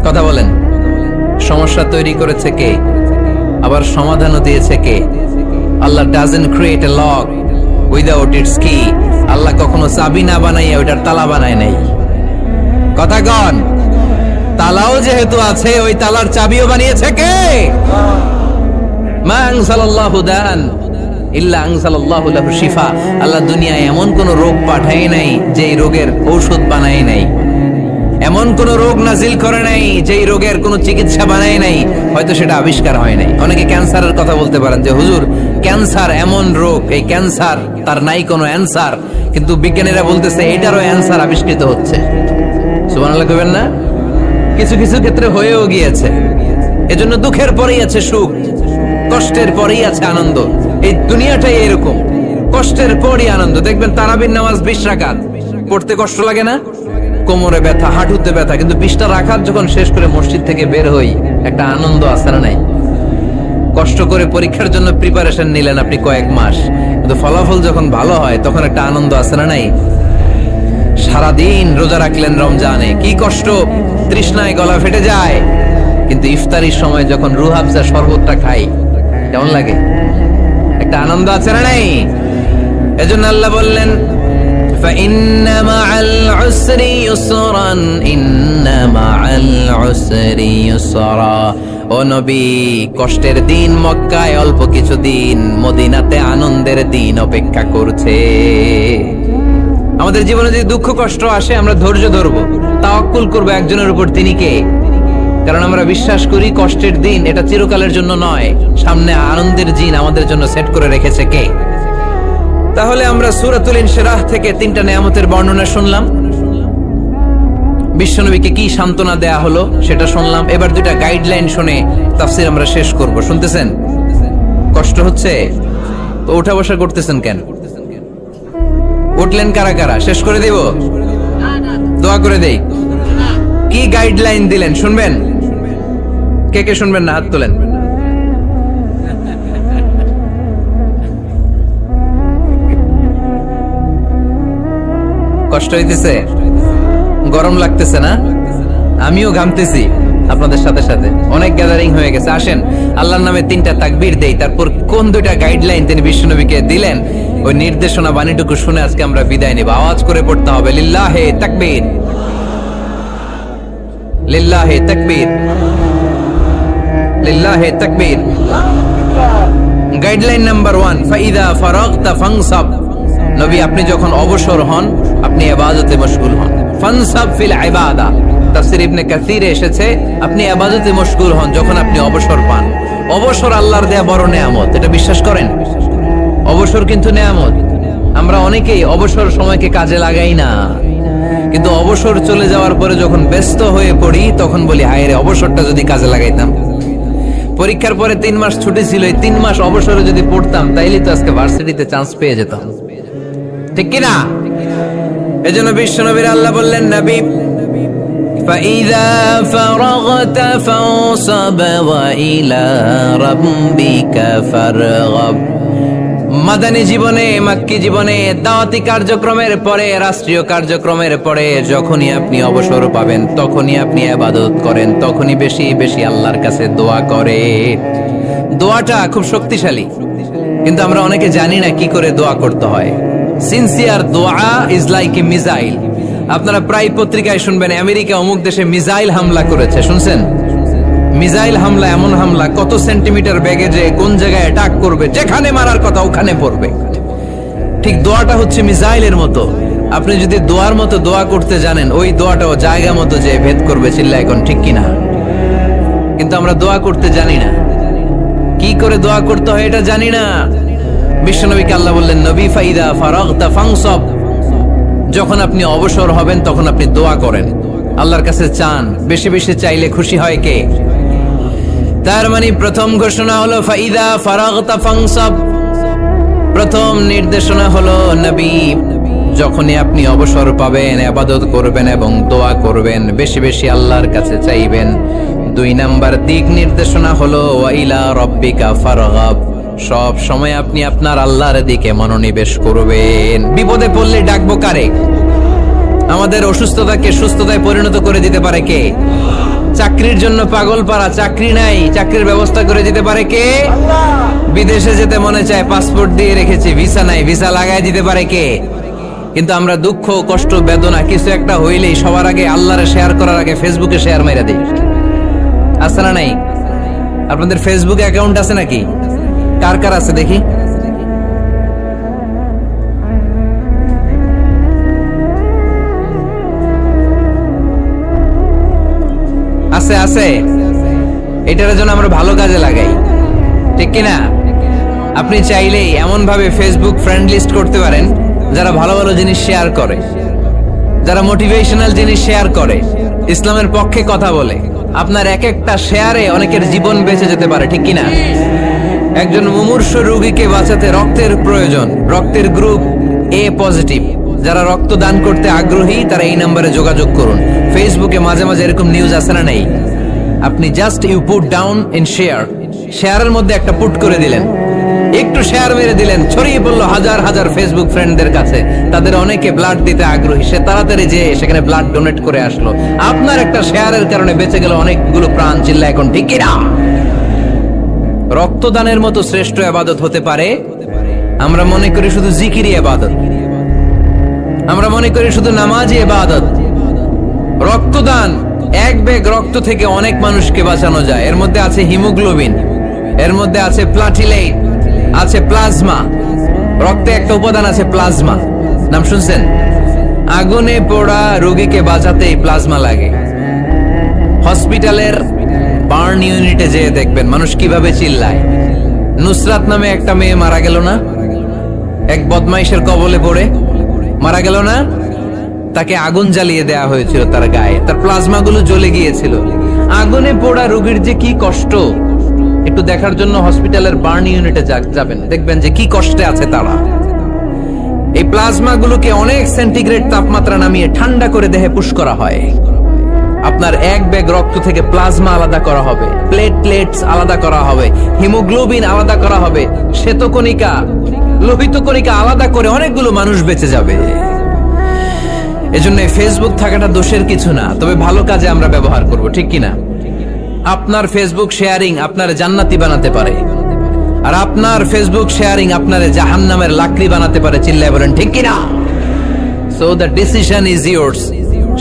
কথা বলেন। সমস্যা তৈরি করেছে কে? আবার সমাধানও দিয়েছে কে? আল্লাহ doesn't create a lock without its key. আল্লাহ কখনো চাবি না বানাইয়া ওইটার তালা বানায় নাই। কথা কন। তালাও যেহেতু আছে, ওই তালার চাবিও বানিয়েছে কে? মা আনজালাল্লাহু দান ইল্লা আনজালাল্লাহু লাহু শিফা, আল্লাহ দুনিয়ায় এমন কোন রোগ পাঠায় নাই যেই রোগের ঔষধ বানায় নাই, এমন কোন রোগ নাজিল করে নাই যেই রোগের কোন চিকিৎসা বানায় নাই, হয়তো সেটা আবিষ্কার হয় নাই। অনেকে ক্যান্সারের কথা বলতে পারেন যে হুজুর ক্যান্সার এমন রোগ, এই ক্যান্সার তার নাই কোনো অ্যান্সার, কিন্তু বিজ্ঞানীরা বলতেছে এটারও অ্যান্সার আবিষ্কৃত হচ্ছে। সুবহানাল্লাহ কইবেন না? কিছু কিছু ক্ষেত্রে হয়েও গিয়েছে। এজন্য দুঃখের পরেই আছে সুখ, কষ্টের পরেই আছে আনন্দ। এই দুনিয়াটাই এরকম, কষ্টের পরই আনন্দ। দেখবেন তারাবির নামাজ 20 রাকাত পড়তে কষ্ট লাগে না? কোমরে ব্যথা, হাঁটুতে ব্যথা, কিন্তু 20টা রাকাত যখন শেষ করে মসজিদ থেকে বের হই একটা আনন্দ আছে না নাই? কষ্ট করে পরীক্ষার জন্য প্রিপারেশন নিলেন আপনি কয়েক মাস, কিন্তু ফলাফল যখন ভালো হয় তখন একটা আনন্দ আছে না নাই? সারাদিন রোজা রাখলেন রমজানে, কি কষ্ট, তৃষ্ণায় গলা ফেটে যায়, কিন্তু ইফতারির সময় যখন রুহ আফজা শরবতটা খাই কেমন লাগে? একটা আনন্দ আছে না নাই? এজন্য আল্লাহ বললেন فَإِنَّ مَعَ الْعُسْرِ يُسْرًا إِنَّ مَعَ الْعُسْرِ يُسْرًا। ও নবী, কষ্টের দিন মক্কায় অল্প কিছু দিন, মদিনাতে আনন্দের দিন অপেক্ষা করছে। আমাদের জীবনে যদি দুঃখ কষ্ট আসে আমরা ধৈর্য ধরবো, তাওয়াক্কুল করবো একজনের উপর, তিনি কে? কারণ আমরা বিশ্বাস করি কষ্টের দিন এটা চিরকালের জন্য নয়, সামনে আনন্দের দিন আমাদের জন্য সেট করে রেখেছে কে? তাহলে আমরা সূরাতুল ইনশিরাহ থেকে 3টা নিয়ামতের বর্ণনা শুনলাম, বিশ্বনবীকে কি সান্ত্বনা দেয়া হলো সেটা শুনলাম। এবার 2টা গাইডলাইন শুনে তাফসীর আমরা শেষ করব। শুনতেছেন? কষ্ট হচ্ছে তো উঠা বসা করতেছেন কেন? উঠলেন কারা কারা? শেষ করে দেব? দোয়া করে দেই। কি গাইডলাইন দিলেন শুনবেন? কে কে শুনবেন না হাত তোলেন। কষ্ট হইতেছে? গরম লাগতেছে না? আমিও ঘামতেছি আপনাদের সাথে সাথে। অনেক গ্যাদারিং হয়ে গেছে। আসেন আল্লাহর নামে 3টা তাকবীর দেই, তারপর কোন 2টা গাইডলাইন তিনি বিশ্বনবীকে দিলেন ওই নির্দেশনা বাণীটুকু শুনে আজকে আমরা বিদায় নেব। আওয়াজ করে পড়তে হবে লিল্লাহে তাকবীর, লিল্লাহে তাকবীর, লিল্লাহে তাকবীর। গাইডলাইন নাম্বার 1, ফাইদা ফারাগতা ফানসাব। নবী আপনি যখন অবসর হন আপনি ইবাদতে মশগুল হন। ফানসাব ফিল ইবাদা, তাফসীর ইবনে কাসিরে এসেছে আপনি ইবাদতে মশগুল হন যখন আপনি অবসর পান। অবসর আল্লাহর দেয়া বড় নেয়ামত, এটা বিশ্বাস করেন? অবসর কিন্তু নেয়ামত। আমরা অনেকেই অবসর সময়কে কাজে লাগাই না, কিন্তু অবসর চলে যাওয়ার পরে যখন ব্যস্ত হয়ে পড়ি তখন বলি হায় রে, অবসরটা যদি কাজে লাগাইতাম। পরীক্ষার পরে 3 মাস ছুটি ছিল, এই 3 মাস অবসরে যদি পড়তাম তাইলে তো আজকে ভার্সিটিতে চান্স পেয়ে যেতাম, ঠিক কি না? এজন্য বিশ্বনবীর আল্লাহ বললেন নবী ফাইযা ফারাগতা ফানসাব ওয়া ইলা রাব্বিকা ফারগাব। মাদানী জীবনে, মাক্কি জীবনে, দাওয়াতি কার্যক্রমের পরে, রাষ্ট্রীয় কার্যক্রমের পরে যখনই আপনি অবসর পাবেন তখনই আপনি ইবাদত করেন, তখনই বেশি বেশি আল্লাহর কাছে দোয়া করে। দোয়াটা খুব শক্তিশালী, কিন্তু আমরা অনেকে জানি না কি করে দোয়া করতে হয়। সিনসিয়ার দোয়া ইজ লাইক এ মিসাইল। আপনারা প্রায় পত্রিকায় শুনবেন আমেরিকা অমুক দেশে মিসাইল হামলা করেছে, শুনছেন? মিসাইল হামলা এমন হামলা, কত সেন্টিমিটার বেগে যে কোন জায়গায় অ্যাটাক করবে, যেখানে মারার কথা ওখানে পড়বে। ঠিক দোয়াটা হচ্ছে মিসাইলের মতো। আপনি যদি দোয়ার মতো দোয়া করতে জানেন, ওই দোয়াটাও জায়গা মতো যে ভেদ করবে। চিল্লা এখন ঠিক কিনা? কিন্তু আমরা দোয়া করতে জানি না, কি করে দোয়া করতে হয় এটা জানি না। বিশ্বনবীকে আল্লাহ বললেন নবী ফাইদা ফারাগতা ফানসাব, যখন আপনি অবসর হবেন তখন আপনি দোয়া করেন, আল্লাহর কাছে চান। বেশি বেশি চাইলে খুশি হয় কে? তার মানে প্রথম ঘোষণা হলো ফাইদা ফারাগতা ফানসাব। প্রথম নির্দেশনা হলো নবী যখনই আপনি অবসর পাবেন ইবাদত করবেন এবং দোয়া করবেন, বেশি বেশি আল্লাহর কাছে চাইবেন। 2 নাম্বার দিক নির্দেশনা হলো ওয়া ইলা রাব্বিকা ফারগাব, সব সময় আপনি আপনার আল্লাহর দিকে মনোনিবেশ করবেন। বিপদে পড়লে ডাকবো কারে? আমাদের অসুস্থতাকে সুস্থতায় পরিণত করে দিতে পারে কে? চাকরির জন্য পাগল পারা, চাকরি নাই, চাকরির ব্যবস্থা করে দিতে পারে কে? বিদেশে যেতে মনে চায়, পাসপোর্ট দিয়ে রেখেছি, ভিসা নাই, ভিসা লাগাই দিতে পারে কে? কিন্তু আমরা দুঃখ কষ্ট বেদনা কিছু একটা হইলেই সবার আগে আল্লাহরে শেয়ার করার আগে ফেসবুকে শেয়ার মেরে দিই। আছে না নাই? আপনাদের ফেসবুক অ্যাকাউন্ট আছে নাকি? কার কার আছে দেখি? আছে আছে, এটার জন্য আমরা ভালো কাজে লাগাই, ঠিক কিনা? আপনি চাইলেই এমন ভাবে ফেসবুক ফ্রেন্ড লিস্ট করতে পারেন যারা ভালো ভালো জিনিস শেয়ার করে, যারা মোটিভেশনাল জিনিস শেয়ার করে, ইসলামের পক্ষে কথা বলে। আপনার এক একটা শেয়ারে অনেকের জীবন বেঁচে যেতে পারে, ঠিক কিনা? একজন মুমূর্ষু রোগীকে বাঁচাতে রক্তের প্রয়োজন, রক্তের গ্রুপ এ পজিটিভ। যারা রক্ত দান করতে আগ্রহী তারা এই নম্বরে যোগাযোগ করুন। ফেসবুকে মাঝে মাঝে এরকম নিউজ আসে না নেই? আপনি just you put down in share, শেয়ারের মধ্যে একটা পুট করে দিলেন, একটু শেয়ার মেরে দিলেন, ছড়িয়ে পড়লো হাজার হাজার ফেসবুক ফ্রেন্ডদের কাছে। তাদের অনেকে ব্লাড দিতে আগ্রহী, সে তাড়াতাড়ি যে সেখানে ব্লাড ডোনেট করে আসলো। আপনার একটা শেয়ারের কারণে বেঁচে গেল অনেকগুলো প্রাণ। চিল্লা এখন ঠিক কিনা? রক্তদানের মতো শ্রেষ্ঠ ইবাদত হতে পারে? আমরা মনে করি শুধু জিকিরি ইবাদত, আমরা মনে করি শুধু নামাজি ইবাদত। রক্তদান, এক ব্যাগ রক্ত থেকে অনেক মানুষকে বাঁচানো যায়। এর মধ্যে আছে হিমোগ্লোবিন, এর মধ্যে আছে প্লাটিলেট, আছে প্লাজমা। রক্তে একটা উপাদান আছে প্লাজমা, নাম শুনছেন? আগুনে পোড়া রোগীকে বাঁচাতে এই প্লাজমা লাগে। হসপিটালের বার্ন ইউনিটে যেয়ে দেখবেন মানুষ কিভাবে চিল্লায়। নুসরাত নামে একটা মেয়ে মারা গেল না, এক বদমাইশের কবলে পড়ে মারা গেল না? তাকে আগুন জ্বালিয়ে দেয়া হয়েছিল তার গায়ে, তার প্লাজমা গুলো জ্বলে গিয়েছিল। আগুনে পোড়া রোগীর যে কি কষ্ট, একটু দেখার জন্য হসপিটালের বার্ন ইউনিটে যাবেন, দেখবেন যে কি কষ্টে আছে তারা। এই প্লাজমা গুলোকে অনেক সেন্টিগ্রেড তাপমাত্রা নামিয়ে ঠান্ডা করে দেহে পুশ করা হয়। আপনার এক ব্যাগ রক্ত থেকে প্লাজমা আলাদা করা হবে, প্লেটলেটস আলাদা করা হবে, হিমোগ্লোবিন আলাদা করা হবে, শ্বেতকণিকা, লোহিত কণিকা আলাদা করে অনেকগুলো মানুষ বেঁচে যাবে। এজন্য ফেসবুক থাকাটা দোষের কিছু না, তবে ভালো কাজে আমরা ব্যবহার করব, ঠিক কিনা? আপনার ফেসবুক শেয়ারিং আপনার জান্নাতি বানাতে পারে, আর আপনার ফেসবুক শেয়ারিং আপনার জাহান্নামের লাকড়ি বানাতে পারে। চিল্লায় বলেন ঠিক কিনা? So the decision is yours.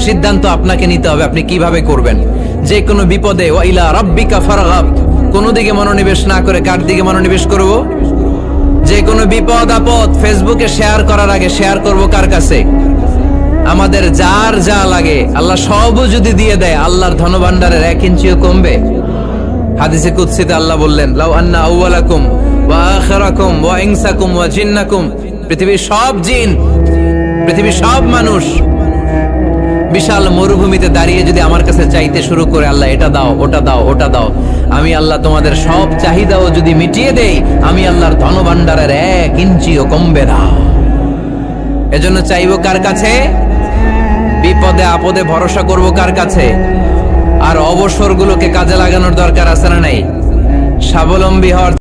সিদ্ধান্ত আপনাকে নিতে হবে, আপনি কিভাবে করবেন। যে কোনো বিপদে ওয়া ইলা রাব্বিকা ফারগাব, কোন দিকে মনোনিবেশ না করে কার দিকে মনোনিবেশ করব? যে কোনো বিপদ আপদ ফেসবুকে শেয়ার করার আগে শেয়ার করব কার কাছে? আমাদের যার যা লাগে আল্লাহ সবও যদি দিয়ে দেয়, আল্লাহর ধনভাণ্ডারের 1 ইঞ্চিও কমবে? হাদিসে কুদসিতে আল্লাহ বললেন, লাউ আন্না আউওয়ালাকুম ওয়া আখিরাকুম ওয়া ইনসাকুম ওয়া জিন্নাকুম, পৃথিবীর সব জিন, পৃথিবীর সব মানুষ বিশাল মরুভূমিতে দাঁড়িয়ে যদি আমার কাছে চাইতে শুরু করে, আল্লাহ এটা দাও, ওটা দাও, ওটা দাও, আমি আল্লাহ তোমাদের সব চাহিদাও যদি মিটিয়ে দেই, আমি আল্লাহর ধনভাণ্ডারের 1 ইঞ্চিও কমবে না। এজন্য চাইবো কার কাছে? বিপদে আপদে ভরসা করব কার কাছে? আর অবসরগুলোকে কাজে লাগানোর দরকার আছে না নাই? স্বাবলম্বী হওয়ার